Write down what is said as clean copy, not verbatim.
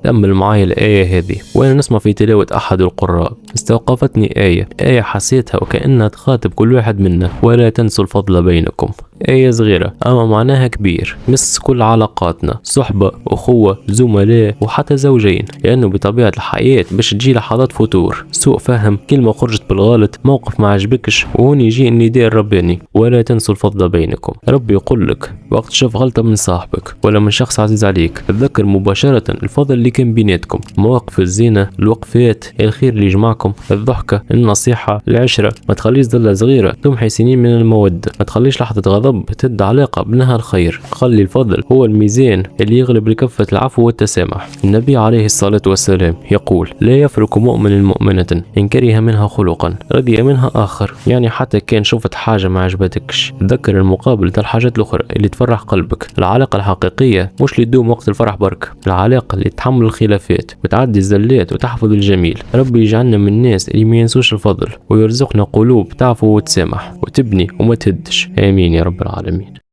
تأمل معاي الآية هذه وأنا نسمع في تلاوة أحد القراء. استوقفتني آية حسيتها وكأنها تخاطب كل واحد منا: ولا تنسوا الفضل بينكم. آية صغيرة أما معناها كبير، مس كل علاقاتنا، صحبة، أخوة، زملاء، وحتى زوجين، لأنه بطبيعة الحياة باش تجي لحظات فتور، سوء فهم، كلمة خرجت بالغلط، موقف ما عجبكش، وهون يجي النداء الرباني: ولا تنسوا الفضل بينكم. ربي يقول لك وقت تشوف غلطة من صاحبك ولا من شخص عزيز عليك، تذكر مباشرة الفضل اللي كان بيناتكم، مواقف الزينة، الوقفات، الخير اللي يجمعكم، الضحكة، النصيحة، العشرة. ما تخليش ظلة صغيرة تمحي سنين من المودة، ما تخليش لحظة غضب تد علاقة بنها الخير. خلي الفضل هو الميزان اللي يغلب لكفة العفو والتسامح. النبي عليه الصلاة والسلام يقول: لا يفرق مؤمن مؤمنة إن كره منها خلقا رضي منها آخر. يعني حتى كان شفت حاجة ما عجبتكش، تذكر المقابل تاع الحاجات الأخرى اللي تفرح قلبك. العلاقة الحقيقية مش اللي تدوم وقت الفرح برك، العلاقة اللي تحمل الخلافات وتعدي الزلات وتحفظ الجميل. ربي يجعلنا من الناس اللي ما ينسوش الفضل، ويرزقنا قلوب تعفو وتسامح وتبني وما تهدش. آمين يا رب العالمين.